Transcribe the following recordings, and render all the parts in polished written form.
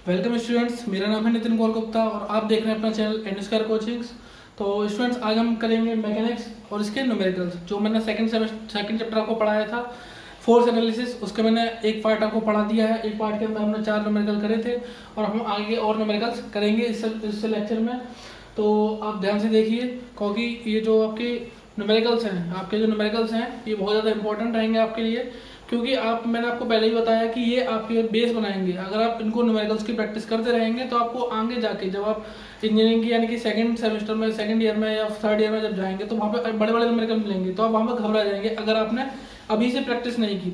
Welcome students, मेरा नाम है नितिन कौल गुप्ता और आप देख रहे हैं अपना चैनल एन स्क्वायर कोचिंग्स। तो स्टूडेंट्स, आज हम करेंगे मैकेनिक्स और इसके न्यूमेरिकल्स। जो मैंने सेकंड चैप्टर आपको पढ़ाया था फोर्स एनालिसिस, उसके मैंने एक पार्ट आपको पढ़ा दिया है। एक पार्ट के अंदर हमने 4 न्यूमेरिकल करे थे और हम आगे और न्यूमेरिकल्स करेंगे इस लेक्चर में। तो आप ध्यान से देखिए, क्योंकि ये जो आपके न्यूमेरिकल्स हैं ये बहुत ज़्यादा इंपॉर्टेंट रहेंगे आपके लिए, क्योंकि मैंने आपको पहले ही बताया कि ये आपके बेस बनाएंगे। अगर आप इनको न्यूमेरिकल्स की प्रैक्टिस करते रहेंगे तो आपको आगे जाके जब आप इंजीनियरिंग की यानी कि सेकंड सेमेस्टर में, सेकंड ईयर में या थर्ड ईयर में जब जाएंगे तो वहाँ पे बड़े बड़े न्यूमेरिकल मिलेंगे, तो आप वहाँ पर घबरा जाएंगे अगर आपने अभी से प्रैक्टिस नहीं की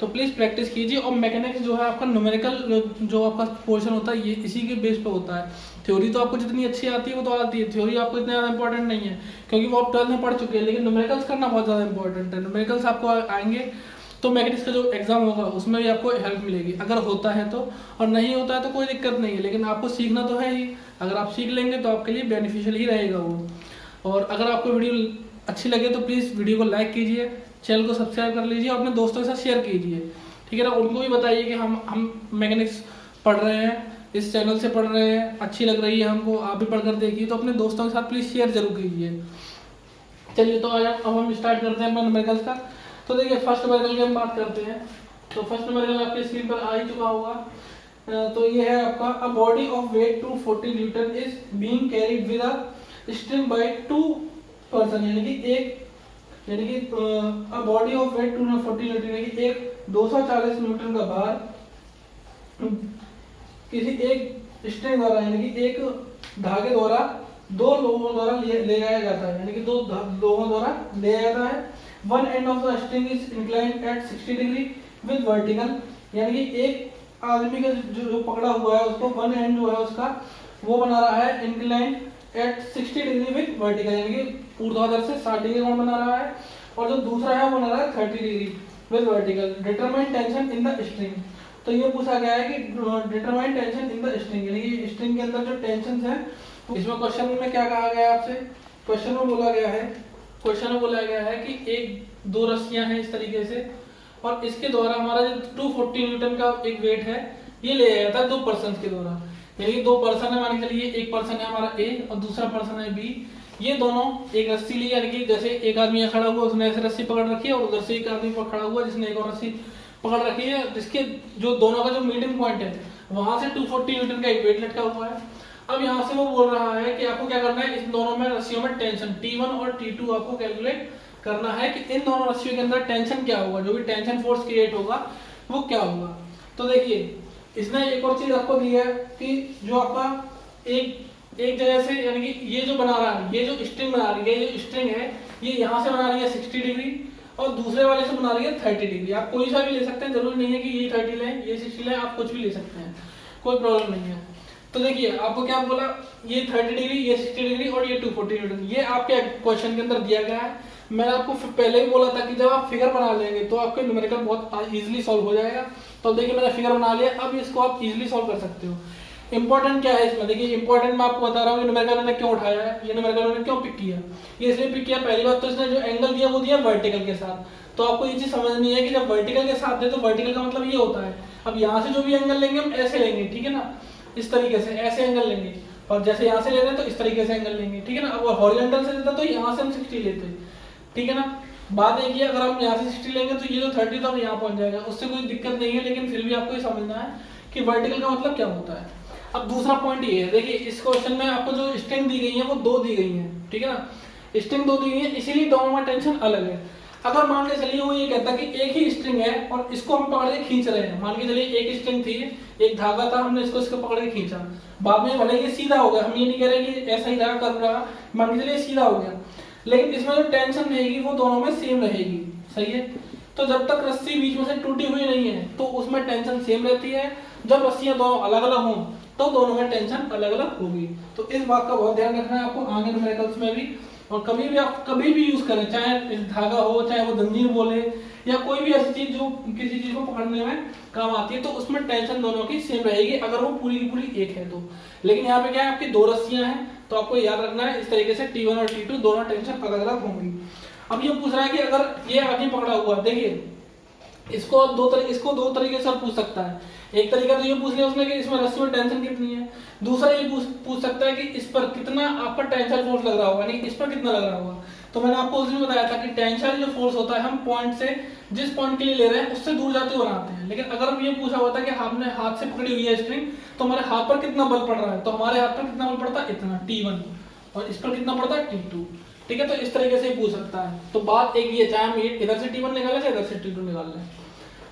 तो प्लीज़ प्रैक्टिस कीजिए। और मैकेनिक्स जो है आपका न्यूमेरिकल जो आपका पोर्शन होता है ये इसी के बेस पे होता है। थ्योरी तो आपको जितनी अच्छी आती है वो तो आती है, थ्योरी आपको इतना ज़्यादा इंपॉर्टेंट नहीं है क्योंकि वो आप 12th में पढ़ चुके हैं, लेकिन न्यूमेरिकल्स करना बहुत ज़्यादा इंपॉर्टेंट है। न्यूमेरिकल्स आपको आएंगे तो मैकेनिक्स का जो एग्जाम होगा उसमें भी आपको हेल्प मिलेगी, अगर होता है तो। और नहीं होता है तो कोई दिक्कत नहीं है, लेकिन आपको सीखना तो है ही। अगर आप सीख लेंगे तो आपके लिए बेनिफिशियल ही रहेगा वो। और अगर आपको वीडियो अच्छी लगे तो प्लीज़ वीडियो को लाइक कीजिए, चैनल को सब्सक्राइब कर लीजिए और अपने दोस्तों के साथ शेयर कीजिए, ठीक है ना। उनको भी बताइए कि हम मैकेनिक्स पढ़ रहे हैं, इस चैनल से पढ़ रहे हैं, अच्छी लग रही है हमको, आप भी पढ़कर देखिए। तो अपने दोस्तों के साथ प्लीज़ शेयर जरूर कीजिए। चलिए, तो आज अब हम स्टार्ट करते हैं अपना न्यूमेरिकल्स का। तो देखिए, फर्स्ट न्यूमेरिकल की हम बात करते हैं। तो फर्स्ट न्यूमेरिकल आपके स्क्रीन पर आ ही चुका होगा। तो ये है आपका, a body of weight 240 newton is being carried with a string by 2 person, यानी कि a body of weight 240 newton, यानी कि एक 240 न्यूटन का भार किसी एक स्ट्रिंग द्वारा यानी कि एक धागे द्वारा दो लोगों द्वारा ले जाया जाता है, यानी कि दो लोगों द्वारा ले जाया जाता है। One end of the string is inclined at 60 degree with vertical, यानी कि एक आदमी का जो पकड़ा हुआ है उसको वन एंड जो है उसका वो बना रहा है inclined at 60 degree with vertical, यानी कि ऊर्ध्वाधर से 60 डिग्री कोण बना रहा है। और जो दूसरा है वो बना रहा है 30 degree with vertical. Determine tension in the string. तो ये पूछा गया है कि determine tension in the string, यानी कि स्ट्रिंग के अंदर जो टेंशन है। इसमें क्वेश्चन में क्या कहा गया है आपसे, क्वेश्चन में बोला गया है कि एक दो रस्सियां हैं इस तरीके से, और इसके द्वारा हमारा जो 240 न्यूटन का एक वेट है ये ले जाया जाता है 2 पर्सन के द्वारा। यानी 2 पर्सन है, मान के चलिए एक पर्सन है हमारा ए और दूसरा पर्सन है बी। ये दोनों एक रस्सी ली, यानी कि जैसे एक आदमी खड़ा हुआ उसने ऐसे रस्सी पकड़ रखी है और उधर से एक आदमी खड़ा हुआ जिसने एक और रस्सी पकड़ रखी है, जिसके जो दोनों का जो मीटिंग पॉइंट है वहां से 240 न्यूटन का एक वेट लटका हुआ है। अब यहाँ से वो बोल रहा है कि आपको क्या करना है, इन दोनों में रस्सियों में टेंशन T1 और T2 आपको कैलकुलेट करना है कि इन दोनों रस्सियों के अंदर टेंशन क्या होगा, जो भी टेंशन फोर्स क्रिएट होगा वो क्या होगा। तो देखिए, इसने एक और चीज आपको दी है कि जो आपका एक जगह से, यानी कि ये जो बना रहा है, ये जो स्ट्रिंग बना रही है, ये जो स्ट्रिंग है ये यहाँ से बना रही है 60 डिग्री और दूसरे वाले से बना रही है 30 डिग्री। आप कोई सा भी ले सकते हैं, जरूरी नहीं है कि ये 30 लें ये 60 लें, आप कुछ भी ले सकते हैं, कोई प्रॉब्लम नहीं है। तो देखिए, आपको क्या बोला, ये 30 डिग्री, ये 60 डिग्री और ये 240 न्यूटन, ये आपके क्वेश्चन के अंदर दिया गया है। मैंने आपको पहले ही बोला था कि जब आप फिगर बना लेंगे तो आपके न्यूमेरिकल बहुत इजीली सॉल्व हो जाएगा। तो देखिए, मैंने फिगर बना लिया, अब इसको आप इजीली सॉल्व कर सकते हो। इंपॉर्टेंट क्या है इसमें, देखिए इंपॉर्टेंट मैं आपको बता रहा हूँ, न्यूमेरिकल मैंने क्यों उठाया है, ये न्यूमेरिकल मैंने क्यों पिक किया। ये इसलिए पिक किया, पहली बात तो इसने जो एंगल दिया वो दिया वर्टिकल के साथ। तो आपको ये चीज समझनी है कि जब वर्टिकल के साथ दे तो वर्टिकल का मतलब ये होता है, अब यहाँ से जो भी एंगल लेंगे हम ऐसे लेंगे, ठीक है ना, इस तरीके से ऐसे एंगल लेंगे, और जैसे यहाँ से लेते हैं तो इस तरीके से एंगल लेंगे, ठीक है ना। अब हॉरिजॉन्टल से देता तो यहाँ से हम 60 लेते हैं, ठीक है ना। बात एक ही, अगर हम यहाँ से 60 लेंगे तो ये जो 30 तो हम यहाँ पहुंच जाएगा, उससे कोई दिक्कत नहीं है, लेकिन फिर भी आपको ये समझना है कि वर्टिकल का मतलब क्या होता है। अब दूसरा पॉइंट ये है, देखिए इस क्वेश्चन में आपको जो स्ट्रिंग दी गई है वो 2 दी गई है, ठीक है ना, स्ट्रिंग 2 दी गई है, इसीलिए दोनों में टेंशन अलग है। अगर मान के चलिए वो ये कहता कि एक ही स्ट्रिंग है और इसको हम पकड़ के खींच रहे हैं, मान के चलिए एक स्ट्रिंग थी, एक धागा था, हमने इसको पकड़ के खींचा, बाद में भले ये सीधा हो गया, हम ये नहीं कह रहे कि ऐसा ही रहा कर रहा, मान के चलिए सीधा हो गया, लेकिन इसमें जो टेंशन रहेगी वो दोनों में सेम रहेगी, सही है। तो जब तक रस्सी बीच में से टूटी हुई नहीं है तो उसमें टेंशन सेम रहती है, जब रस्सियां दोनों अलग अलग हों तो दोनों में टेंशन अलग अलग होगी। तो इस बात का बहुत ध्यान रखना है आपको आगे न्यूमेरिकल्स में भी, और कभी भी आप कभी भी यूज करें, चाहे धागा हो, चाहे वो जंजीर बोले, या कोई भी ऐसी चीज जो किसी चीज को पकड़ने में काम आती है, तो उसमें टेंशन दोनों की सेम रहेगी अगर वो पूरी की पूरी एक है तो। लेकिन यहाँ पे क्या है, आपकी 2 रस्सियां हैं, तो आपको याद रखना है इस तरीके से T1 और T2 दोनों टेंशन अलग अलग होंगी। अब ये पूछ रहा है कि अगर ये आगे पकड़ा हुआ, देखिए इसको 2 तरीके से पूछ सकता है एक तरीका तो ये पूछ लिया उसने कि इसमें रस्सी में टेंशन कितनी है, दूसरा ये पूछ सकता है कि इस पर कितना आपका टेंसाइल फोर्स लग रहा होगा, यानी इस पर कितना लग रहा होगा। तो मैंने आपको उस दिन बताया था कि टेंसाइल जो फोर्स होता है हम पॉइंट से जिस पॉइंट के लिए ले रहे हैं उससे दूर जाते हुए बनाते हैं। लेकिन अगर हम ये पूछा होता है कि आपने हाथ से पकड़ी हुई है स्ट्रिंग, तो हमारे हाथ पर कितना बल पड़ रहा है, तो हमारे हाथ पर कितना बल पड़ता है, इतना T1, और इस पर कितना पड़ता है T2। ठीक है, तो इस तरीके से ही पूछ सकता है। तो बात एक ये, चाहे हम इधर से T1 निकाले चाहे इधर से T2 निकाल लें,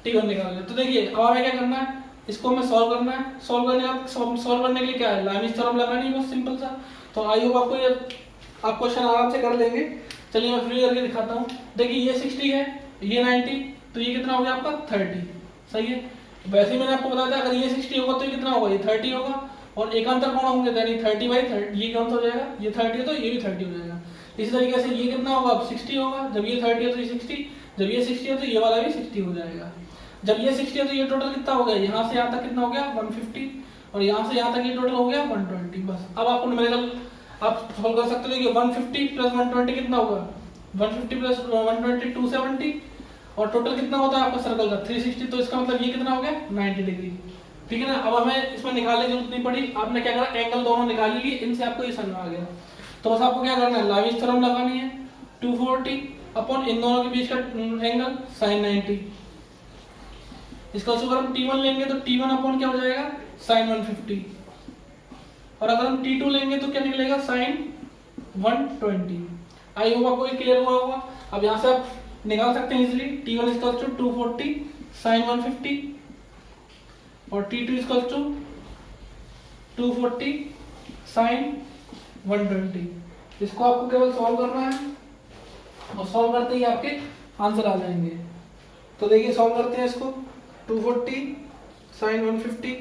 T1 निकाल लें। तो देखिए अब हमें क्या करना है, इसको हमें सॉल्व करना है। सॉल्व करने के लिए क्या है, लाइमीज थ्योरम लगानी है, बहुत सिंपल सा। तो आई होप आपको ये आप क्वेश्चन आराम से कर लेंगे। चलिए मैं फ्री करके दिखाता हूँ। देखिए ये 60 है, ये 90, तो ये कितना हो गया आपका 30। सही है, वैसे ही मैंने आपको बताया था अगर ये 60 होगा तो ये कितना होगा, ये 30 होगा, और एकांतर कोण होंगे यानी 30/30, ये कौन सा हो जाएगा, ये 30 है तो ये भी 30 हो जाएगा। इसी तरीके से ये कितना होगा, अब 60 होगा, जब ये 30 है तो ये 60, जब ये 60 है तो ये वाला भी 60 हो जाएगा। जब ये 60 है तो ये टोटल कितना हो गया, यहाँ से यहाँ तक कितना हो गया 150, और यहाँ से यहाँ तक ये टोटल हो गया 120। बस अब आपको न्यूमेरिकल आप सॉल्व कर सकते हो कि 150 प्लस 120 कितना होगा, 150 प्लस 120 270, और टोटल कितना होता है आपका सर्कल का 360, तो इसका मतलब ये कितना हो गया 90 डिग्री। ठीक है ना। अब हमें इसमें निकालने की जरूरत नहीं पड़ी, आपने क्या करा, एंगल दोनों निकाल लिए, इनसे आपको ये समझ में आ गया। तो बस आपको क्या करना है, लाइमीज थ्योरम लगानी है, 240 अपॉन इन दोनों के बीच का एंगल sin 90। इसका अगर हम T1 लेंगे तो T1 अपॉन क्या हो जाएगा sin 150, और अगर हम T2 लेंगे तो क्या निकलेगा sin 120। आई होप आपको ये क्लियर हुआ होगा। अब यहाँ से आप निकाल सकते हैं easily, T1 equals to 240 sin 150 और T2 इक्वल्स टू 240 sin 120। इसको आपको केवल सॉल्व करना है, और सॉल्व करते ही आपके आंसर आ जाएंगे। तो देखिए सॉल्व करते हैं इसको, 240 sin 150,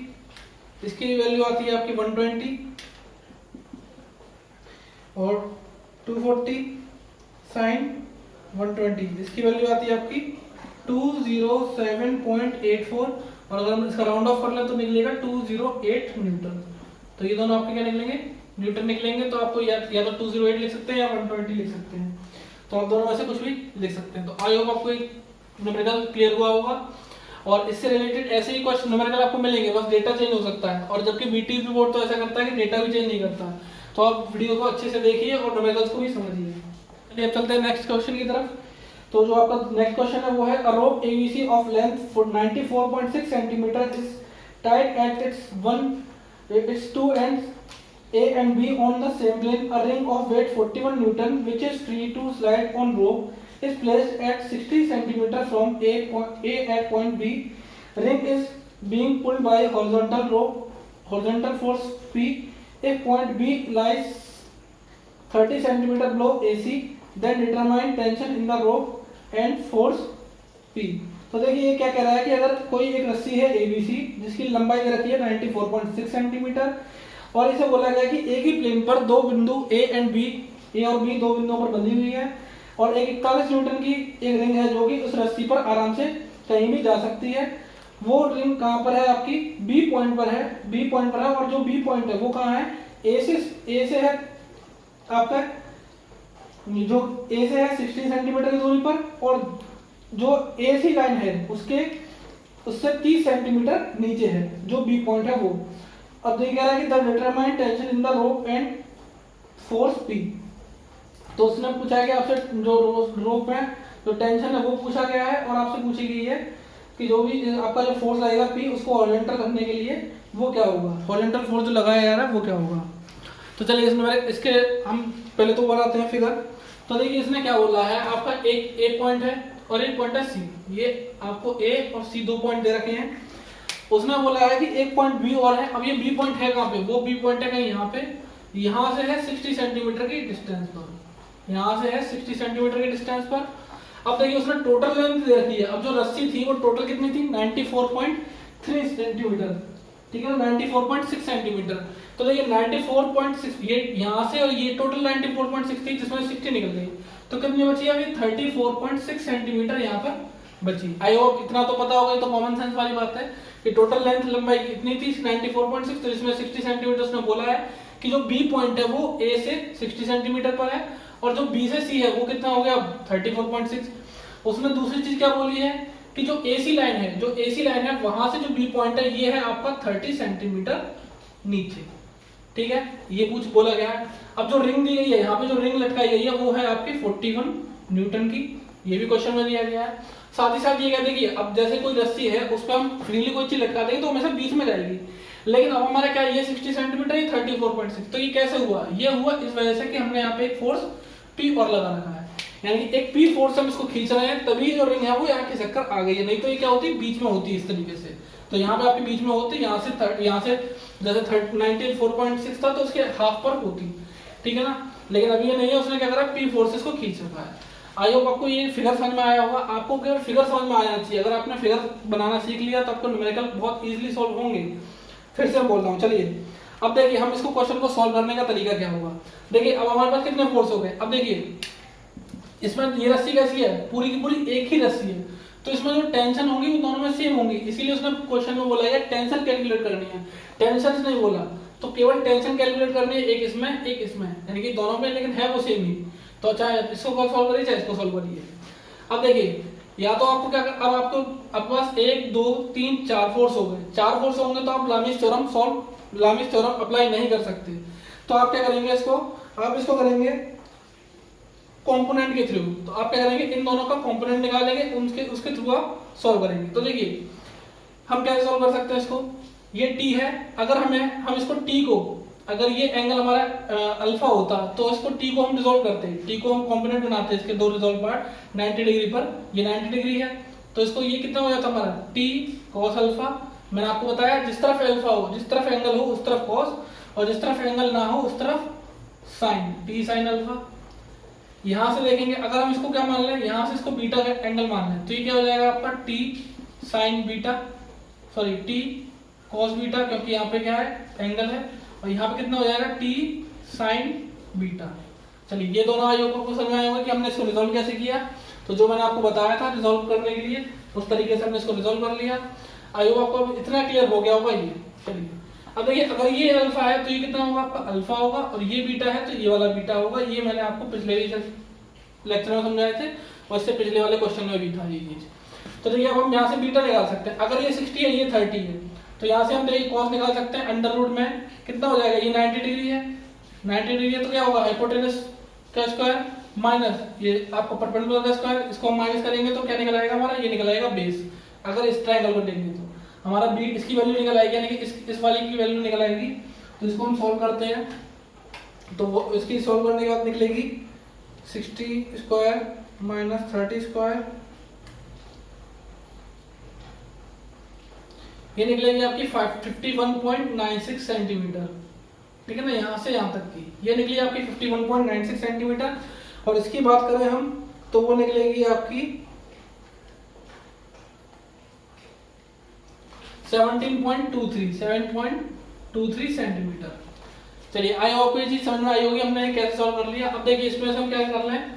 इसकी वैल्यू आती है आपकी 120, और 240 sin 120 इसकी वैल्यू आती है आपकी 207.84, और अगर हम इसका राउंड ऑफ कर लें तो निकलेगा 208 न्यूटन। तो ये दोनों आपके क्या निकलेंगे, न्यूटन निकलेंगे। तो आपको या तो 208 लिख सकते हैं या 120 लिख सकते हैं, तो आप दोनों में से कुछ भी लिख सकते हैं। तो आई होप आपको एक न्यूमेरिकल क्लियर हुआ होगा, और इससे रिलेटेड ऐसे ही कुछ न्यूमेरिकल आपको मिलेंगे, बस डेटा चेंज हो सकता है। और जबकि बीटीपी बोर्ड तो ऐसा करता है कि डेटा भी चेंज नहीं करता। तो आप वीडियो को अच्छे से देखिए और न्यूमेरिकल्स को भी समझिए। चलिए अब चलते हैं नेक्स्ट क्वेश्चन की तरफ। तो जो आपका नेक्स्ट क्वेश्चन है वो है, a rope ABC of length 94.6 centimetre is tied at its two ends A and B on the same plane. A ring of weight 41 Newton, which is free to slide on rope, is placed at 60 cm from A at point B. Ring is being pulled by horizontal force P. If point B lies 30 cm below AC, then determine tension in the rope and force P. तो देखिए ये क्या कह रहा है कि अगर कोई एक रस्सी है ABC जिसकी लंबाई दे रखी है 94.6 सेंटीमीटर, और इसे बोला गया कि एक ही प्लेन पर दो बिंदु A और B दो बिंदुओं पर बंधी हुई है, और एक 41 न्यूटन की एक रिंग है जो कि उस रस्सी पर आराम से कहीं भी जा सकती है। वो रिंग कहाँ पर है आपकी, B पॉइंट पर है, और जो B पॉइंट है वो कहाँ है, A से है आपका, जो A से है 60 सेंटीमीटर की दूरी पर, और जो AC लाइन है उससे 30 सेंटीमीटर नीचे है जो B पॉइंट है वो। अब देखिए कह रहा है कि the determine tension in the rope and force P। तो उसने पूछा है कि आपसे जो रोप है जो टेंशन है वो पूछा गया है, और आपसे पूछी गई है कि जो भी आपका जो फोर्स लगेगा P उसको हॉरिजॉन्टल रखने के लिए वो क्या होगा, हॉरिजॉन्टल फोर्स जो लगाया जा रहा है वो क्या होगा। तो चलिए इसके हम पहले तो बनाते हैं फिगर। तो देखिए इसने क्या बोला है, आपका एक A पॉइंट है और एक पॉइंट है C। ये आपको A और C दो पॉइंट दे रखे हैं। उसने बोला है कि एक पॉइंट B और है। अब ये B पॉइंट है कहाँ पे, वो B पॉइंट है कहीं यहाँ पे, यहाँ से है 60 सेंटीमीटर की डिस्टेंस पर, यहाँ से है 60 सेंटीमीटर की डिस्टेंस पर। अब देखिए उसने टोटल लेंथ दे रखी है। अब जो रस्सी थी वो टोटल कितनी थी, 94.3 सेंटीमीटर, ठीक है, 94.6 सेंटीमीटर। तो देखिए 94.6 ये यहाँ से, और ये टोटल 94.6 थी जिसमें 60 निकल गई, तो कितनी बची अभी 34.6 सेंटीमीटर यहाँ पर बची। आई होप इतना तो पता होगा, तो कॉमन सेंस वाली बात है कि टोटल लेंथ लंबाई इतनी थी 94.6, तो इसमें 60 सेंटीमीटर उसने बोला है कि जो B पॉइंट है वो A से 60 सेंटीमीटर पर है, और जो B से C है वो कितना हो गया 34.6। उसने दूसरी चीज क्या बोली है कि जो AC लाइन है वहां से जो बी पॉइंट है ये है आपका 30 सेंटीमीटर नीचे, ठीक है, ये कुछ बोला गया है। अब जो रिंग दी गई है, यहाँ पे जो रिंग लटकाई गई है वो है आपकी 41 न्यूटन की, ये भी क्वेश्चन में दिया गया है। साथ ही साथ ये क्या, देखिए अब जैसे कोई रस्सी है उस पर हम फ्रीली कोई चीज लटका देंगे तो हमेशा बीच में जाएगी, लेकिन अब हमारा क्या ये 60 सेंटीमीटर, ये 34.6, तो ये कैसे हुआ, ये हुआ इस वजह से कि हमने यहाँ पे एक फोर्स P और लगा रखा है, यानी कि एक P फोर्स हम इसको खींच रहे हैं, तभी जो रिंग है वो यहाँ की चक्कर आ गई है, नहीं तो ये क्या होती है बीच में होती है इस तरीके से। तो यहाँ पे आपके बीच में होती, यहाँ से जैसे 94.6 था तो उसके हाफ पर होती, ठीक है ना, लेकिन अभी ये नहीं है, उसने क्या करा P फोर्सेस को खींच रखा है। आई होप आपको ये फिगर समझ में आया होगा। आपको केवल फिगर समझ में आ जाना चाहिए, अगर आपने फिगर बनाना सीख लिया तो आपको न्यूमेरिकल बहुत इजीली सॉल्व होंगे। फिर से मैं बोल रहा हूँ, चलिए अब देखिए हम इसको क्वेश्चन को सॉल्व करने का तरीका क्या होगा। देखिए अब हमारे पास कितने फोर्स हो गए, अब देखिए इसमें ये रस्सी कैसी है, पूरी की पूरी एक ही रस्सी है, तो इसमें जो टेंशन होगी वो दोनों में सेम होंगी, इसीलिए उसने क्वेश्चन में बोला है टेंशन कैलकुलेट करनी है, टेंशन नहीं बोला, तो केवल टेंशन कैलकुलेट करनी है, एक इसमें एक इसमें, यानी कि दोनों में लेकिन है वो सेम ही, तो चाहे इसको सॉल्व करिए चाहे इसको सॉल्व करिए। अब देखिए या तो आपको क्या, अब आपको आपके पास 1 2 3 4 फोर्स हो गए, 4 फोर्स होंगे तो आप लामिस थ्योरम अप्लाई नहीं कर सकते, तो आप क्या करेंगे, आप इसको करेंगे कंपोनेंट के थ्रू, तो आप क्या करेंगे इन दोनों का कंपोनेंट निकालेंगे, उसके थ्रू आप सॉल्व करेंगे। तो देखिए हम कैसे सॉल्व कर सकते हैं इसको, ये T है, अगर हम इसको T को, अगर ये एंगल हमारा अल्फा होता तो इसको T को हम रिजॉल्व करते हैं, T को हम कंपोनेंट बनाते हैं, इसके दो रिजॉल्व पार्ट 90 डिग्री पर, ये 90 डिग्री है, तो इसको ये कितना हो जाता हमारा T cos अल्फा। मैंने आपको बताया जिस तरफ अल्फा हो, जिस तरफ एंगल हो उस तरफ cos, और जिस तरफ एंगल ना हो उस तरफ sin, T sin अल्फा। यहां से देखेंगे अगर हम इसको क्या मान लें, यहां से इसको बीटा का एंगल मान लें, तो ये क्या हो जाएगा आपका T sin beta, sorry T cos beta, क्योंकि यहाँ पे क्या है एंगल है, और यहाँ पे कितना हो जाएगा T sin बीटा। चलिए ये दोनों आयोग को समझ में आया होगा कि हमने इसको रिजॉल्व कैसे किया, तो जो मैंने आपको बताया था रिजॉल्व करने के लिए उस तरीके से हमने इसको रिजॉल्व कर लिया। आयोग आपको अब इतना क्लियर हो गया होगा ये। चलिए अब देखिए अगर ये अल्फा है तो ये कितना होगा आपका अल्फा होगा, और ये बीटा है तो ये वाला बीटा होगा, ये मैंने आपको पिछले लेक्चर में समझाए थे और इससे पिछले वाले क्वेश्चन में भी था ये चीज। तो देखिए अब हम यहाँ से बीटा निकाल सकते हैं, अगर ये 60 है ये 30 है, तो यहाँ से हम देखिए cos निकाल सकते हैं, अंडर रूट में कितना हो जाएगा, ये 90 डिग्री है, 90 डिग्री है तो क्या होगा हाइपोटेनस का स्क्वायर माइनस ये आपको परपेंडिकुलर का स्क्वायर, इसको हम माइनस करेंगे तो क्या निकल आएगा हमारा, ये निकल आएगा बेस। अगर इस ट्रायंगल को लेंगे तो हमारा बी इसकी वैल्यू निकल आएगी, यानी कि इस वाली की वैल्यू निकल आएगी, तो इसको हम सॉल्व करते हैं, तो वो इसकी सॉल्व करने के बाद निकलेगी 60 स्क्वायर माइनस 30 स्क्वायर, ये निकलेगी आपकी 51.96 सेंटीमीटर, ठीक है ना, यहाँ से यहाँ तक की ये निकली आपकी 51.96 सेंटीमीटर। और इसकी बात करें हम तो वो निकलेगी आपकी 7.23 सेंटीमीटर। चलिए आई होप ये चीज समझ में आई होगी, हमने कैसे सॉल्व कर लिया। अब देखिए इसमें से हम क्या कर लें,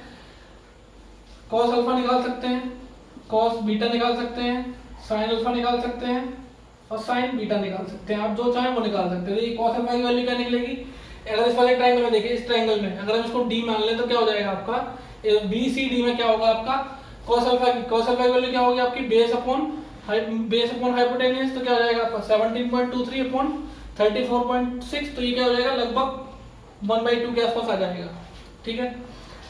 cos अल्फा निकाल सकते हैं, cos बीटा निकाल सकते हैं, sin अल्फा निकाल सकते हैं और sin बीटा निकाल सकते हैं, आप जो चाहें वो निकाल सकते हैं। देखिए cos अल्फा की वैल्यू क्या निकलेगी, अगर इस वाले ट्रायंगल में देखिए, इस ट्रायंगल में अगर हम इसको d मान लें तो क्या हो जाएगा आपका BCD में क्या होगा आपका cos अल्फा की वैल्यू क्या होगी आपकी बेस अपॉन हाइपोटेन्यूज, तो क्या हो जाएगा आपका 17.23 अपॉन 34.6, तो ये क्या हो जाएगा लगभग 1/2 के आसपास आ जाएगा, ठीक है।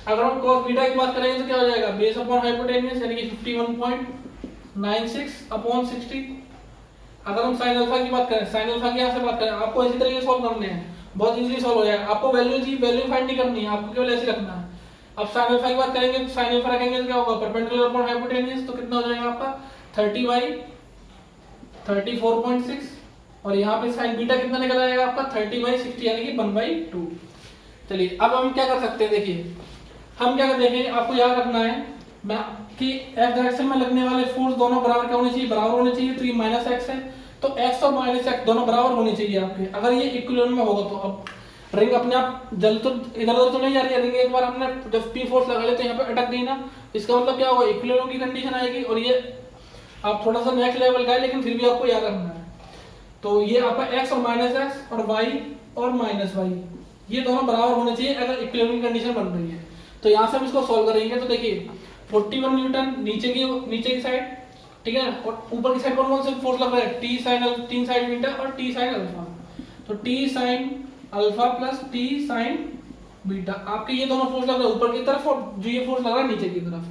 अगर हम cos बीटा की बात करेंगे तो क्या हो जाएगा बेस अपॉन हाइपोटेन्यूज यानी कि 51.96 अपॉन 60। अगर हम sin अल्फा की बात करें, sin अल्फा की यहाँ से बात करें, आपको इसी तरीके से सॉल्व करने हैं, बहुत इजीली सॉल्व हो जाएगा, आपको वैल्यू फाइंड नहीं करनी है, आपको केवल ऐसे रखना है। अब sin अल्फा की बात करेंगे तो sin अल्फा रखेंगे तो क्या होगा परपेंडिकुलर अपॉन हाइपोटेन्यूज, तो कितना हो जाएगा आपका 30/34.6, और यहाँ पे sin बीटा कितना निकल आएगा आपका 30/60 यानी कि 1/2। चलिए अब हम क्या कर सकते हैं, देखिए हम क्या देखेंगे, आपको याद रखना है कि x डायरेक्शन में लगने वाले फोर्स दोनों बराबर क्या होने चाहिए, बराबर होने चाहिए, तो ये -x है तो x और -x दोनों बराबर होने चाहिए आपके, अगर ये इक्विलिब्रियम में होगा तो। अब रिंग अपने आप जल तो इधर उधर तो नहीं जा रही है, रिंग एक बार हमने जब P फोर्स लगा ले तो यहाँ पे अटक गई ना, इसका मतलब क्या होगा इक्विलिब्रियम की कंडीशन आएगी, और ये आप थोड़ा सा नेक्स्ट लेवल का है लेकिन फिर भी आपको याद रखना है। तो ये आपका x और -x और y और -y ये दोनों बराबर होने चाहिए अगर इक्विलिब्रियम की कंडीशन बन रही है। तो यहाँ से हम इसको सॉल्व करेंगे, तो देखिए 41 न्यूटन नीचे की साइड ठीक है। और ऊपर की साइड कौन कौन से फोर्स लग रहा है, टी साइन, तीन साइन बीटा और टी साइन अल्फा। तो T sine alpha plus T sign beta, आपके ये दोनों फोर्स लग रहे हैं ऊपर की तरफ और जो ये फोर्स लग रहा है नीचे की तरफ।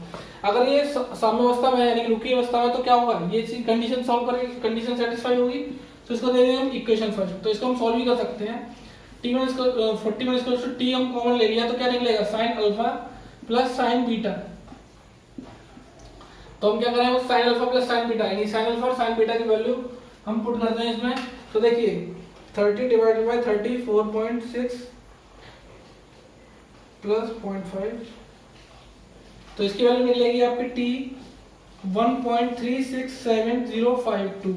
अगर ये साम्यावस्था में यानी कि रुकी अवस्था में तो क्या होगा, ये कंडीशन सॉल्व करके कंडीशन सेटिस्फाई होगी तो इसको दे देंगे हम इक्वेशन फर्स्ट। तो इसको हम सॉल्व भी कर सकते हैं। टी वन इसको 41 इसको टी हम कॉमन ले लिया तो क्या निकलेगा, sine alpha plus sign beta. तो हम क्या करें, sine alpha plus sign beta, यानी साइन अल्फा और साइन बीटा की वैल्यू हम पुट करते हैं इसमें। तो देखिए 30 डिवाइडेड बाय 30 4.6 प्लस 0.5, तो इसकी वैल्यू निकलेगी आपकी टी 1.367052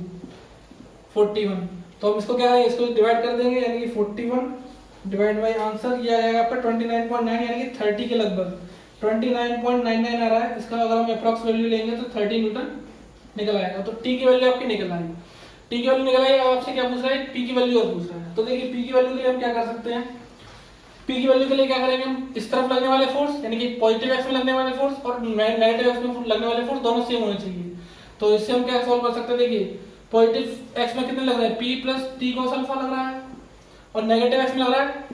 41। तो हम इसको क्या है, इसको डिवाइड कर देंगे यानी कि 41 डिवाइड बाय आंसर ये आएगा आपका 29.9 यानी कि 30 के लगभग 29.99 आ रहा है। इसका अगर हम अप्रॉक्स वैल्यू लेंगे तो 30 न्यूटन निकल आएगा। तो टी की वैल्यू आपकी निकल आएगी। टी की वैल्यू निकल आई, आपसे क्या पूछ रहा है, पी की वैल्यू और पूछ रहा है। तो देखिए पी की वैल्यू के लिए हम क्या कर सकते हैं, पी की वैल्यू के लिए क्या करेंगे हम, इस तरफ लगने वाले फोर्स यानी कि पॉजिटिव एक्स में लगने वाले फोर्स और नेगेटिव एक्स में लगने वाले फोर्स दोनों सेम होने चाहिए। तो इससे हम क्या सॉल्व कर सकते हैं, देखिए पॉजिटिव एक्स में कितने लग रहे हैं, P plus T cos alpha लग रहा है और नेगेटिव एक्स में लग रहा है,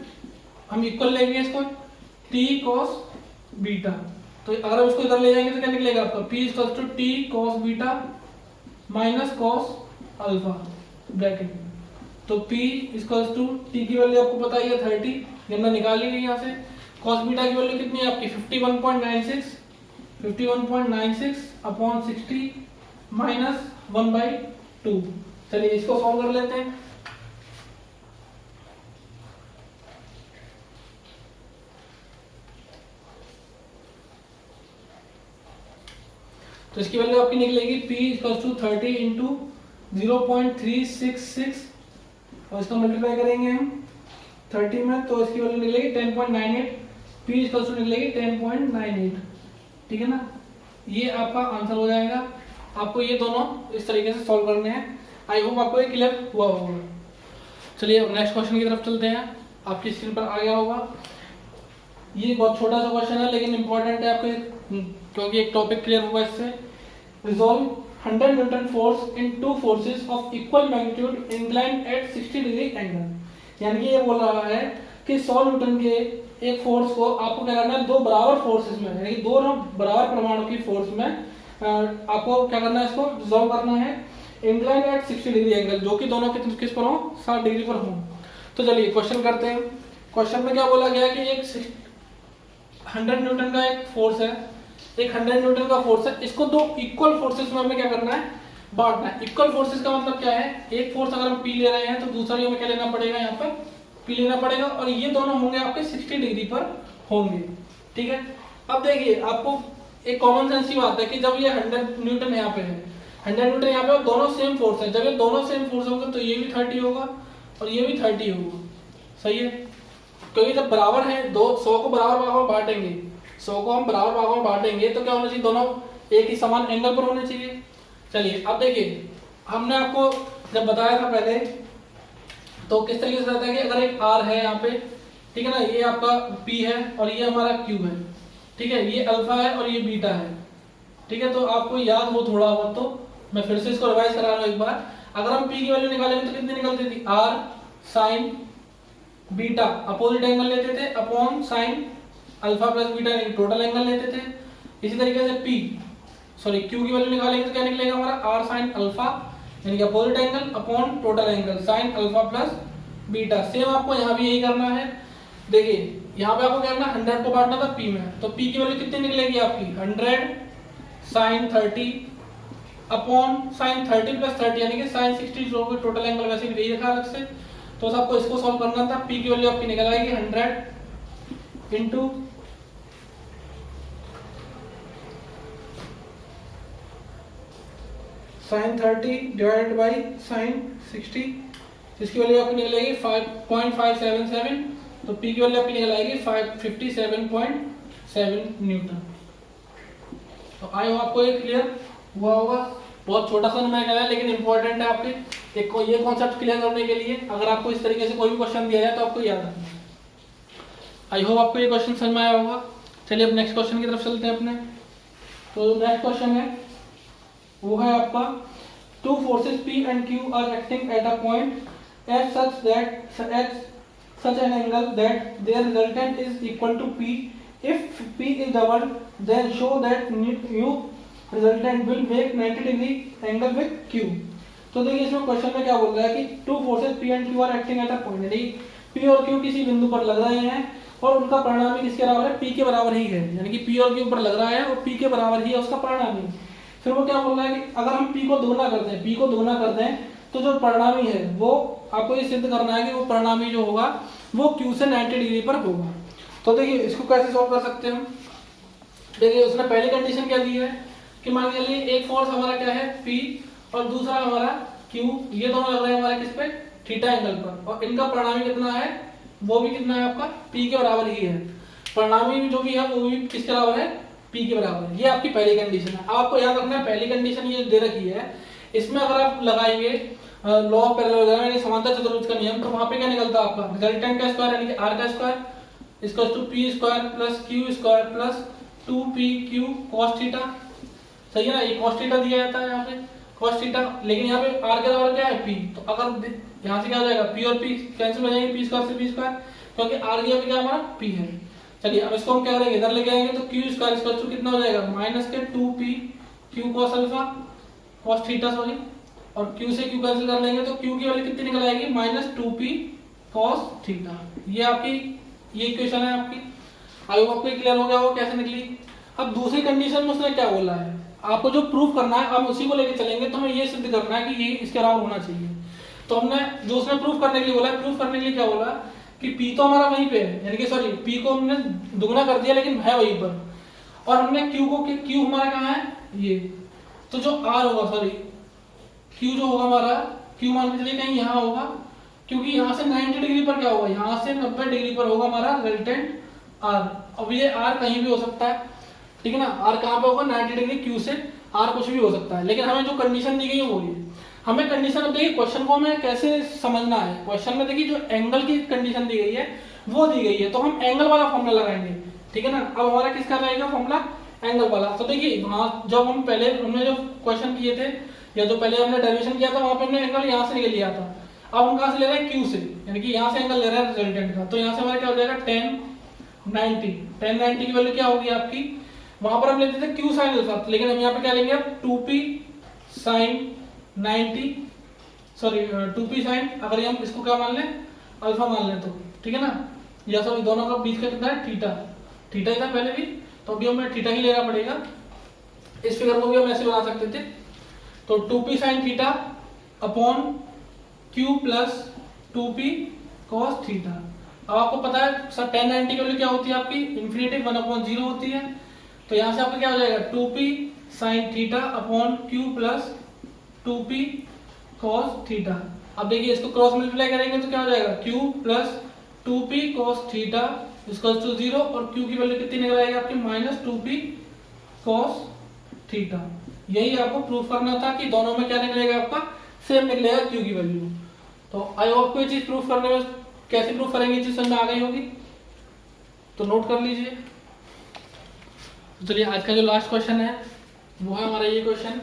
हम इक्वल लेंगे इसको टी कॉस बीटा। तो अगर हम इसको इधर ले जाएंगे तो क्या निकलेगा आपका, P equal to T cos beta minus cos alpha bracket में। तो P इक्वल टू टी की वैल्यू आपको पता ही है 30, हमने निकाल ली यहाँ से। कॉस बीटा की वैल्यू कितनी है आपकी 51.96 अपॉन 60 माइनस 1/2। चलिए इसको सॉल्व कर लेते हैं। तो इसकी वैल्यू आपकी निकलेगी P इक्वल टू 30 इंटू 0.366 और इसको मल्टीप्लाई करेंगे हम 30 में तो इसकी वैल्यू निकलेगी 10.98। P इक्वल टू निकलेगी 10.98, ठीक है ना। ये आपका आंसर हो जाएगा। आपको ये दोनों इस तरीके से सॉल्व करने हैं। आई होप आपको ये क्लियर हुआ होगा। चलिए अब नेक्स्ट क्वेश्चन की तरफ चलते हैं। आपकी स्क्रीन पर आ गया होगा। ये बहुत छोटा सा क्वेश्चन है लेकिन इंपॉर्टेंट है आपके, क्योंकि एक टॉपिक क्लियर होगा इससे। Resolve 100 Newton force in two forces of equal magnitude inclined at 60 degree angle. यानी कि ये बोल रहा है कि 100 न्यूटन के एक फोर्स को आपको क्या करना है, दो बराबर फोर्सेस में यानी कि दोनों बराबर परमाणु की फोर्स में आपको क्या करना है, इसको रिजॉल्व करना है इंक्लाइंड एट 60 डिग्री एंगल, जो कि दोनों किस पर हो, 60 डिग्री पर हो। तो चलिए क्वेश्चन करते हैं। क्वेश्चन में क्या बोला गया कि एक 100 न्यूटन का एक फोर्स है, एक 100 न्यूटन का फोर्स है, इसको दो इक्वल फोर्सेस में हमें क्या करना है, बांटना है। इक्वल फोर्सेस का मतलब क्या है, एक फोर्स अगर हम P ले रहे हैं तो दूसरा हमें क्या लेना पड़ेगा, यहाँ पर P लेना पड़ेगा और ये दोनों होंगे आपके 60 डिग्री पर होंगे, ठीक है। अब देखिए आपको एक कॉमन सेंस की बात है कि जब ये 100 न्यूटन यहाँ पे है, 100 न्यूटन यहाँ पे, दोनों सेम फोर्स है, जब ये दोनों सेम फोर्स होंगे तो ये भी 30 होगा और ये भी 30 होगा, सही है। क्योंकि जब बराबर है, 100 को बराबर भागों में बांटेंगे, 100 को हम बराबर भागों में बांटेंगे तो क्या होना चाहिए, दोनों एक ही समान एंगल पर होने चाहिए। चलिए अब देखिए, हमने आपको जब बताया था पहले तो किस तरीके से रहता है कि अगर एक R है यहाँ पे, ठीक है ना, ये आपका P है और ये हमारा Q है, ठीक है, ये अल्फा है और ये बीटा है, ठीक है। तो आपको याद हो थोड़ा बहुत, तो मैं फिर से इसको रिवाइज करा रहा हूँ एक बार। अगर हम P की वैल्यू निकालेंगे तो कितनी निकलती थी, R sign beta opposite angle लेते थे upon sine alpha plus beta यानी टोटल एंगल लेते थे। इसी तरीके से Q की वैल्यू निकालेंगे तो क्या निकलेगा हमारा, R साइन अल्फा यानी कि opposite angle upon total angle sine alpha plus beta. Same आपको यहाँ भी यही करना है। देखिए यहाँ पे आपको क्या करना, 100 को बांटना था P में, तो P की वैल्यू कितनी निकलेगी आपकी, 100 साइन 30 अपॉन साइन 30 प्लस 30 यानी कि साइन 60, जो टोटल एंगल वैसे भी यही रखा अलग से। तो आपको इसको सॉल्व करना था। P की वैल्यू आपकी निकल आएगी 100 into sine 30 divided by sine 60, इसकी वैल्यू आपकी निकलेगी 5.577। तो P की वैल्यू आपकी निकल आएगी 57.7 न्यूटन। तो आई होप आपको ये क्लियर हुआ होगा। बहुत छोटा सा नंबर है लेकिन इंपॉर्टेंट है आपके एक ये कॉन्सेप्ट क्लियर करने के लिए। अगर आपको इस तरीके से कोई भी क्वेश्चन दिया जाए तो आपको याद रखना है। आई होप आपको ये क्वेश्चन समझ में आया होगा। चलिए अब नेक्स्ट क्वेश्चन की तरफ चलते हैं अपने। तो नेक्स्ट क्वेश्चन है वो है आपका two forces P and Q are acting at a point at such an angle that their resultant is equal to P. If P is doubled, then show that new resultant will make 90 degree angle with Q. तो देखिए इसमें question में क्या बोल रहा है कि two forces P and Q are acting at a point, यानी P और Q किसी बिंदु पर लग रहे हैं और उनका परिणाम भी किसके बराबर है, P के बराबर ही है, यानी कि P और Q पर लग रहा है और P के बराबर ही है उसका परिणाम ही। फिर वो क्या बोल रहा है कि अगर हम P को दोगुना कर दें, P को दोगुना कर दें तो जो परिणामी है वो आपको ये सिद्ध करना है कि वो परिणामी जो होगा वो Q से 90 डिग्री पर होगा। तो देखिए इसको कैसे सॉल्व कर सकते हैं हम। देखिए उसने पहली कंडीशन क्या दी है कि मान के लिए एक फोर्स हमारा क्या है P और दूसरा हमारा Q, ये दोनों लग रहे हैं हमारे किस पे, थीटा एंगल पर, और इनका परिणामी कितना है, वो भी कितना है आपका P के बराबर ही है। परिणामी जो भी है वो भी किसके बराबर है, P के बराबर है। ये आपकी पहली कंडीशन है। आपको याद रखना है पहली कंडीशन ये दे रखी है, इसमें अगर आप लगाएंगे लॉ ऑफ पैरेललोग्राम यानी समांतर चतुर्भुज का नियम, तो वहां पे क्या निकलता है आपका रिजल्टेंट का स्क्वायर यानी कि r का square equals to p square plus q square plus 2pq cos theta. सही है ना, ये cos थीटा दिया जाता है यहाँ पे cos थीटा, लेकिन यहाँ पे r के बराबर क्या है p, तो अगर यहाँ से क्या हो जाएगा p और p कैंसिल हो जाएंगे, p स्क्वायर से p स्क्वायर, क्योंकि r की क्या हमारा p है। चलिए अब इसको हम क्या करेंगे, इधर लेके आएंगे तो q स्क्वायर इक्वल्स टू कितना हो जाएगा माइनस के 2pq cos alpha cos theta sorry, और Q से Q कैंसिल कर लेंगे तो Q की वैल्यू कितनी निकल आएगी माइनस 2p cos थीटा। ये आपकी ये इक्वेशन है आपकी। आई होप आपको क्लियर हो गया वो कैसे निकली। अब दूसरी कंडीशन में उसने क्या बोला है, आपको जो प्रूफ करना है अब उसी को लेके चलेंगे, तो हमें ये सिद्ध करना है कि ये इसके बराबर होना चाहिए। तो हमने जो उसने प्रूफ करने के लिए बोला है, प्रूफ करने के लिए क्या बोला कि P तो हमारा वहीं पे है, यानी कि सॉरी P को हमने दुगना कर दिया लेकिन है वहीं पर, और हमने Q हमारा कहाँ है ये, तो जो R होगा सॉरी Q जो होगा हमारा Q मान के चलिए कहीं यहाँ होगा, क्योंकि यहाँ से 90 डिग्री पर क्या होगा, यहाँ से 90 डिग्री पर होगा हमारा रिजल्टेंट R। अब ये R कहीं भी हो सकता है, ठीक है ना, R कहाँ पे होगा 90 डिग्री, Q से R कुछ भी हो सकता है, लेकिन हमें जो कंडीशन दी गई है वो ये हमें कंडीशन। अब देखिए क्वेश्चन को हमें कैसे समझना है, क्वेश्चन में देखिए जो एंगल की कंडीशन दी गई है वो दी गई है, तो हम एंगल वाला फॉर्मूला लगाएंगे, ठीक है ना। अब हमारा किसका रहेगा फॉर्मूला, एंगल वाला। तो देखिए वहाँ जब हम पहले हमने जो क्वेश्चन किए थे या जो पहले हमने डेरिवेशन किया था वहां पे हमने एंगल यहाँ से निकल लिया था, अब हम कहाँ से ले रहे हैं Q से, यानी कि यहाँ से एंगल ले रहे हैं रिजल्टेंट का, तो यहाँ से हमारा क्या हो जाएगा tan 90 की वैल्यू क्या होगी आपकी, वहां पर हम लेते थे Q sin अल्फा, लेकिन हम यहाँ पे क्या लेंगे अब 2p sin 90 sorry 2p sin, अगर हम इसको क्या मान लें अल्फा मान लें तो ठीक है ना, या सॉरी दोनों का बीच का कितना है थीटा ही था पहले भी, तो अभी हमें थीटा ही लेना पड़ेगा। इस फिगर को भी हम ऐसे बना सकते थे, तो 2p sin theta upon q plus 2p cos theta. अब आपको पता है सर tan 90 की वैल्यू क्या होती है आपकी इन्फिनिटी 1/0 होती है, तो यहाँ से आपका क्या हो जाएगा 2p sin theta upon q plus 2p cos theta. अब देखिए इसको क्रॉस मल्टीप्लाई करेंगे तो क्या हो जाएगा q plus 2p cos theta equals to 0, और q की वैल्यू कितनी निकल आएगी आपकी माइनस 2p cos थीटा। यही आपको प्रूफ करना था कि दोनों में क्या निकलेगा आपका सेम निकलेगा Q की वैल्यू। तो आई होप को ये चीज प्रूफ करने में कैसे प्रूफ करेंगे ये चीज समझ में आ गई होगी, तो नोट कर लीजिए। चलिए आज का जो लास्ट क्वेश्चन है वो है हमारा ये क्वेश्चन।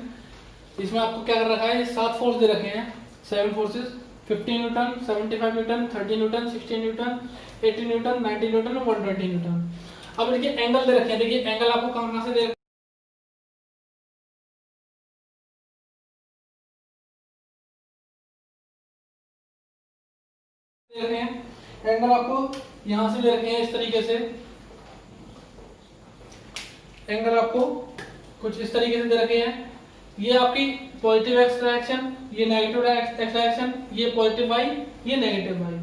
इसमें आपको क्या कर रखा है, 7 फोर्स दे रखे हैं, 7 forces 50 Newton 75 Newton 30 Newton 60 Newton 80 Newton 90 Newton और 120 न्यूटन। अब देखिए एंगल दे रखे हैं, देखिए एंगल आपको कहाँ से दे रखे हैं, एंगल आपको यहां से दे रखे हैं इस तरीके से, एंगल आपको कुछ इस तरीके से दे रखे हैं, ये आपकी पॉजिटिव एक्स डायरेक्शन, ये नेगेटिव एक्स डायरेक्शन, ये पॉजिटिव वाई, ये नेगेटिव वाई।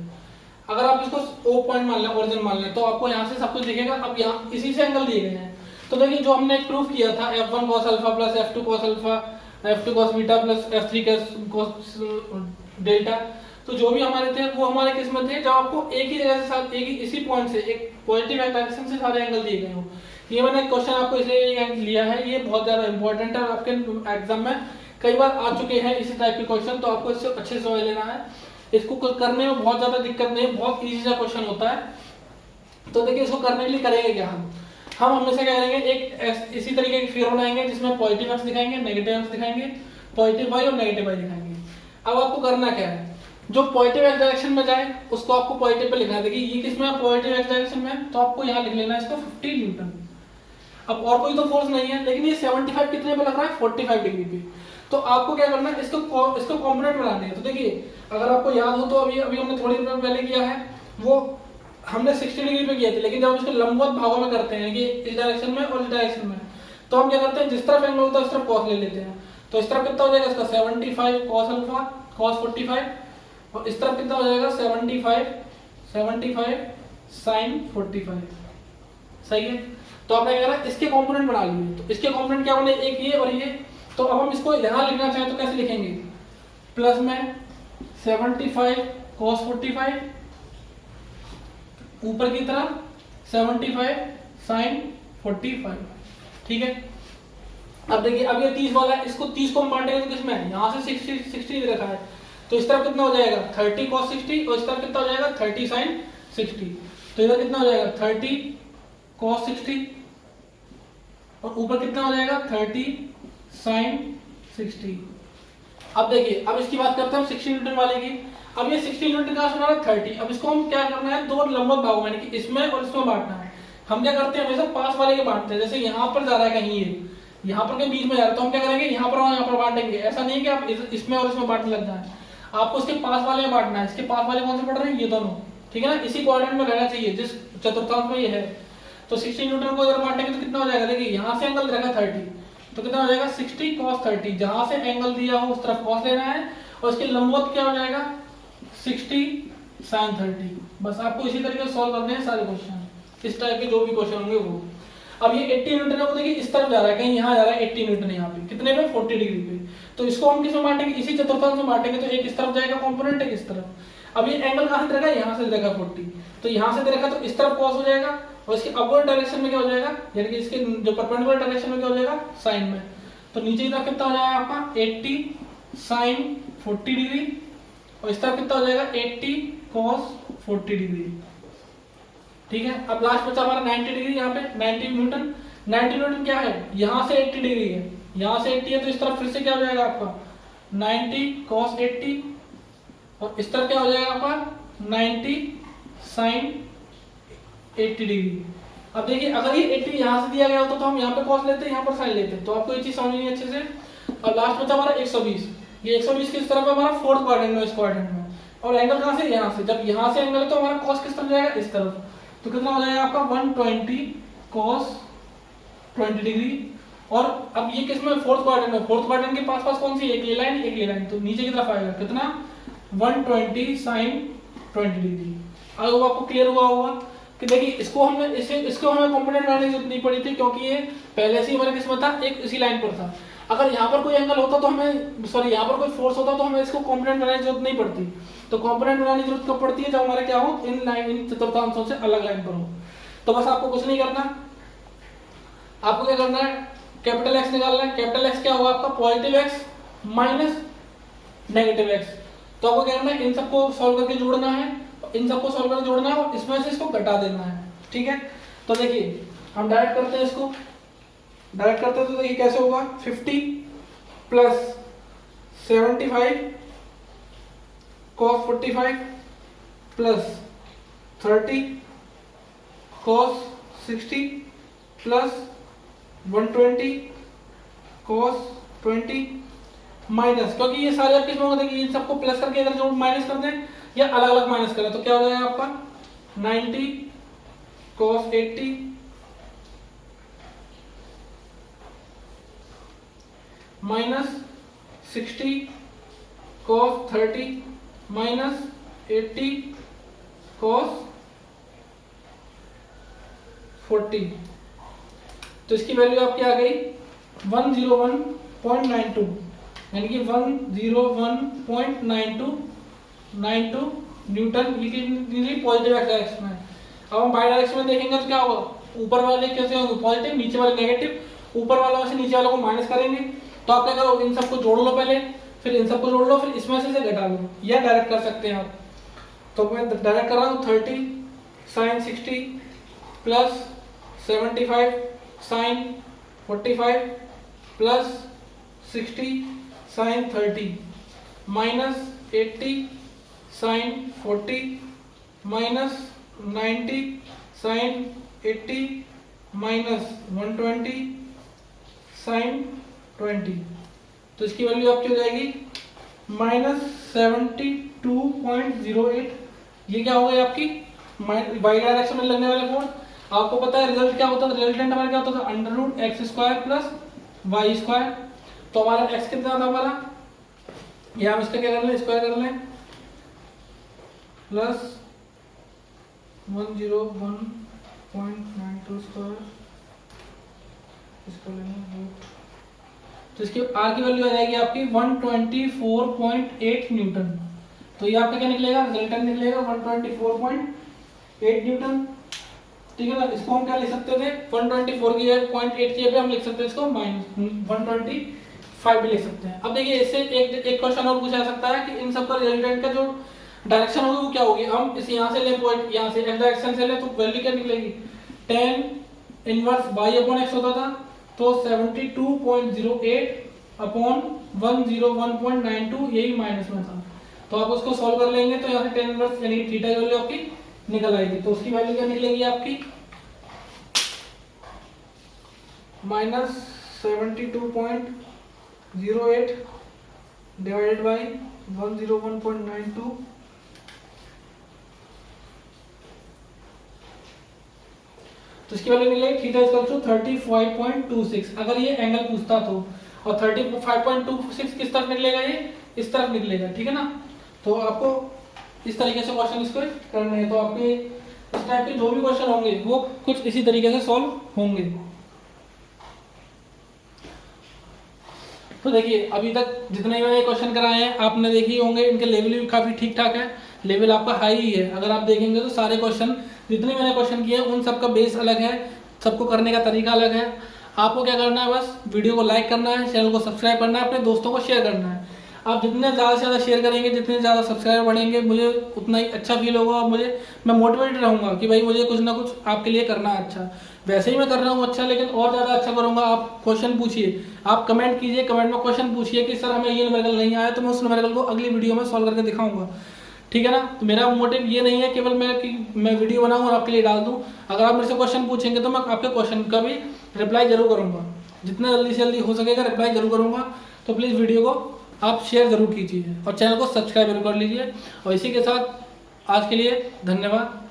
अगर आप इसको ओ पॉइंट मान लें, ओरिजिन मान लें, तो आपको यहाँ से सब कुछ दिखेगा। अब यहाँ इसी से एंगल दिए गए हैं, तो देखिए जो हमने एक प्रूफ किया था f1 cos alpha plus f2 cos alpha f2 cos beta plus f3 cos delta, तो जो भी हमारे थे वो हमारे किस में थे, जब आपको एक ही जगह से साथ एक ही इसी पॉइंट से एक पॉजिटिव डायरेक्शन से सारे एंगल दिए गए हो। ये मैंने क्वेश्चन आपको इसलिए लिया है, ये बहुत ज्यादा इंपॉर्टेंट है, आपके एग्जाम में कई बार आ चुके हैं इसी टाइप के क्वेश्चन, तो आपको इससे अच्छे से समझ लेना है। इसको करने में बहुत ज्यादा दिक्कत नहीं है, बहुत इजी सा क्वेश्चन होता है। तो देखिए इसको करने के लिए करेंगे क्या हम, हम हमेशा क्या करेंगे, एक इसी तरीके की फिगर बनाएंगे जिसमें पॉजिटिव एक्स दिखाएंगे, नेगेटिव एक्स दिखाएंगे, पॉजिटिव वाई और नेगेटिव वाई दिखाएंगे। अब आपको करना क्या है, जो पॉजिटिव एक्स डायरेक्शन में जाए उसको आपको पॉजिटिव पे लिखना है। देखिए ये किसमें है, पॉजिटिव एक्स डायरेक्शन में, तो आपको यहाँ लिख लेना है इसको 50 न्यूटन। अब और कोई तो फोर्स नहीं है, लेकिन ये 75 कितने पे लग रहा है, 45 डिग्री पे। तो आपको क्या करना है, इसको कंपोनेंट बनाने हैं। तो देखिए अगर आपको याद हो तो अभी हमने थोड़ी देर पहले किया है, वो हमने 60 डिग्री पे किया था, लेकिन जब हम इसको लंबवत भागों में करते हैं कि इस डायरेक्शन में और इस डायरेक्शन में, तो हम क्या करते हैं, जिस तरफ एंगल होता है उस तरफ कॉस ले लेते हैं। तो इस तरफ कितना हो जाएगा इसका 75 कॉस अल्फा कॉस 45, और इस तरफ कितना हो जाएगा 75 साइन 45। सही है। तो आपने क्या करा, इसके कंपोनेंट बना लिए। तो इसके कंपोनेंट क्या बने, एक ये और ये। तो अब हम इसको यहाँ लिखना चाहें तो कैसे लिखेंगे, प्लस में 75 cos 45, ऊपर की तरफ 75 sin 45। ठीक है। अब देखिए अब ये 30 वाला है, इसको 30 को हम बांटेंगे तो किसमें है, यहाँ से 60 दे रखा है, तो इस तरफ कितना हो जाएगा 30 cos 60 और इस तरफ कितना हो जाएगा 30 sin 60। तो इधर कितना हो जाएगा 30 cos 60 और ऊपर कितना हो जाएगा 30 sin 60। अब देखिए अब इसकी बात करते हैं हम 60 न्यूटन वाले की। अब ये 60 न्यूटन का सुना है 30। अब इसको हम क्या करना है, दो लंबवत भागों में यानी कि इसमें और इसमें बांटना है। हम क्या करते हैं, हमेशा पास वाले के बांटते हैं। जैसे यहाँ पर जा रहा है कहीं, ये यहाँ पर के बीच में जा रहा है, तो हम क्या करेंगे यहाँ पर और यहाँ पर बांटेंगे। ऐसा नहीं कि आप इसमें और इसमें बांटने लग जाए, आपको इसके पास वाले में बांटना है। इसके पास वाले कौन से पड़ रहे हैं, ये दोनों। ठीक है ना, इसी कोऑर्डिनेट में रहना चाहिए जिस चतुर्थांश में ये है। तो 60 न्यूटन को इधर बांटेंगे तो कितना हो जाएगा, देखिए यहाँ से एंगल रहेगा 30, तो कितना हो जाएगा 60 cos 30। जहां से एंगल दिया हो उस तरफ cos लेना है, और इसके लंबवत क्या हो जाएगा 60 sin 30। बस आपको इसी तरीके से सॉल्व करने हैं सारे क्वेश्चन, इस टाइप के जो भी क्वेश्चन होंगे वो। अब ये 80 न्यूटन है, वो देखिए इस तरफ जा रहा है, कहीं यहाँ जा रहा है 80 न्यूटन, यहाँ पे कितने पे 40 डिग्री पे। तो इसको हम किस में बांटेंगे, इसी चतुर्थांश में बांटेंगे। तो एक इस तरफ जाएगा कंपोनेंट, एक इस तरफ। अब ये एंगल कहां से रहेगा, यहाँ से रहेगा 40, तो यहाँ से देखा तो इस तरफ cos हो जाएगा, और इसके अपवर्ड डायरेक्शन में क्या हो जाएगा, यानी कि इसके जो परपेंडिकुलर डायरेक्शन में क्या हो जाएगा साइन में। तो नीचे की तरफ कितना हो जाएगा आपका 80 sin 40 डिग्री, और इस तरफ कितना हो जाएगा 80 cos 40 डिग्री। ठीक है। अब लास्ट बचा हमारा 90 डिग्री, यहाँ पे 90 न्यूटन। 90 न्यूटन क्या है, यहाँ से 80 डिग्री है, यहाँ से 80 है, तो इस तरफ फिर से क्या हो जाएगा आपका 90 cos 80, और इस तरफ क्या हो जाएगा आपका 90 sin 80 डिग्री। अब देखिए अगर ये 80 यहाँ से दिया गया होता तो हम यहाँ पे cos लेते, यहाँ पर sin लेते, तो आपको ये चीज समझनी है अच्छे से। और लास्ट बचा हमारा 120। ये 120 किस तरफ है, हमारा फोर्थ क्वाड्रेंट में, इस क्वाड्रेंट में। और एंगल कहाँ से, यहाँ से। जब यहाँ से एंगल है तो हमारा cos किस तरफ जाएगा, इस तरफ। तो कितना हो जाएगा आपका 120 cos 20 डिग्री। और अब ये किस में, फोर्थ क्वाड्रेंट में। फोर्थ क्वाड्रेंट के पास कौन सी, एक ये लाइन एक ये लाइन, तो नीचे की तरफ आएगा कितना 120 sin 20 डिग्री। अब आपको क्लियर हुआ होगा कि देखिए इसको हमें कंपोनेंट बनाने की जरूरत नहीं पड़ी थी, क्योंकि ये पहले से ही हमारे किसमें था, एक इसी लाइन पर था। अगर यहाँ पर कोई एंगल होता तो हमें, सॉरी यहाँ पर कोई फोर्स होता तो हमें इसको कंपोनेंट बनाने की जरूरत नहीं पड़ती। तो कंपोनेंट बनाने की जरूरत कब पड़ती है, जब हमारा क्या हो, इन चतुर्थांशों से अलग लाइन पर हो। तो बस आपको कुछ नहीं करना, आपको क्या करना है, कैपिटल एक्स निकालना है। कैपिटल एक्स क्या होगा आपका, positive x minus negative x. तो आपको क्या करना है, इन सबको सॉल्व करके जोड़ना है, इन सबको सॉल्व करके जोड़ना है, और इसमें से इसको घटा देना है। ठीक है। तो देखिए हम डायरेक्ट करते हैं इसको, डायरेक्ट करते हैं तो देखिए कैसे होगा, 50 plus 75 cos 45 plus 30 cos 60 plus 120 cos 20 minus, क्योंकि ये सारे आप किसमें होंगे, इन सबको प्लस करके इधर जो माइनस कर दें या अलग अलग माइनस करें, तो क्या हो जाएगा आपका 90 cos 80 minus 60 cos 30 minus 80 cos 40। तो इसकी वैल्यू आपकी आ गई 101.92, यानी कि 101.92 न्यूटन, ये पॉजिटिव एक्स डायरेक्शन है। अब हम बाई डायरेक्शन में देखेंगे तो क्या होगा, ऊपर वाले कैसे होंगे पॉजिटिव, नीचे वाले नेगेटिव, ऊपर वालों से नीचे वालों को माइनस करेंगे। तो आप क्या करो, इन सबको जोड़ लो पहले, फिर इन सबको जोड़ लो, फिर इसमें से घटा लो, या डायरेक्ट कर सकते हैं आप। तो मैं डायरेक्ट कर रहा हूँ 30 sin 60 plus 75 sine 45 plus 60 sine 30 minus 80 sine 40 minus 90 sine 80 minus 120 sine 20। तो इसकी वैल्यू आपकी हो जाएगी -72.08। ये क्या हो गई आपकी वाई डायरेक्शन में लगने वाले कोण। आपको पता है रिजल्ट क्या होता था, रिजल्टेंट हमारा क्या होता था √x² प्लस y²। तो हमारा x कितना था हमारा, ये हम इसका क्या कर लें, स्क्वायर कर लें, प्लस 101.92² इसको लेंगे रूट। तो इसकी आर की वैल्यू आ जाएगी आपकी 124.8 न्यूटन। तो ये आपका क्या निकलेगा, रिजल्टेंट निकलेगा 124.8 न्यूटन। ठीक है ना, इसको हम क्या लिख सकते थे 124 की 0.8 की जगह हम लिख सकते हैं इसको -125 भी लिख सकते हैं। अब देखिए इससे एक क्वेश्चन और पूछा जा सकता है कि इन सब का रिजल्टेंट का जो डायरेक्शन होगी वो क्या होगी। हम इस यहाँ से ले पॉइंट, यहाँ से x डायरेक्शन से ले तो वैल्यू क्या निकलेगी, tan इनवर्स y/x होता था। तो 72.08 अपॉन 101.92 यही माइनस में था। तो आप उसको सॉल्व कर लेंगे तो यहाँ से tan इनवर्स यानी थीटा की वैल्यू आपकी निकल आएगी। तो उसकी वैल्यू क्या निकलेगी आपकी -72.08 डिवाइडेड बाई 101.92। तो इसकी वैल्यू निकलेगी थीटा इक्वल टू 35.26 अगर ये एंगल पूछता तो। और 35.26 किस तरफ निकलेगा, ये इस तरफ निकलेगा। ठीक है ना, तो आपको इस तरीके से क्वेश्चन इसको करने हैं। तो आपके इस टाइप के जो भी क्वेश्चन होंगे वो कुछ इसी तरीके से सॉल्व होंगे। तो देखिए अभी तक जितने मैंने क्वेश्चन कराए हैं आपने देखे होंगे, इनके लेवल भी काफी ठीक ठाक है, लेवल आपका हाई ही है। अगर आप देखेंगे तो सारे क्वेश्चन जितने मैंने क्वेश्चन किए हैं उन सबका बेस अलग है, सबको करने का तरीका अलग है। आपको क्या करना है, बस वीडियो को लाइक करना है, चैनल को सब्सक्राइब करना है, अपने दोस्तों को शेयर करना है। आप जितने ज़्यादा से ज़्यादा शेयर करेंगे, जितने ज़्यादा सब्सक्राइबर बढ़ेंगे, मुझे उतना ही अच्छा फील होगा और मैं मोटिवेटेड रहूँगा कि भाई मुझे कुछ ना कुछ आपके लिए करना है अच्छा। वैसे ही मैं कर रहा हूँ अच्छा, लेकिन और ज़्यादा अच्छा करूँगा। आप क्वेश्चन पूछिए, आप कमेंट कीजिए, कमेंट में क्वेश्चन पूछिए कि सर हमें ये न्यूमेरिकल नहीं आया, तो मैं उस न्यूमेरिकल को अगली वीडियो में सॉल्व करके दिखाऊंगा। ठीक है ना, तो मेरा मोटिव ये नहीं है केवल मैं वीडियो बनाऊँ और आपके लिए डाल दूँ। अगर आप मेरे से क्वेश्चन पूछेंगे तो मैं आपके क्वेश्चन का भी रिप्लाई जरूर करूँगा, जितना जल्दी से जल्दी हो सकेगा रिप्लाई जरूर करूँगा। तो प्लीज़ वीडियो को आप शेयर जरूर कीजिए और चैनल को सब्सक्राइब जरूर कर लीजिए। और इसी के साथ आज के लिए धन्यवाद।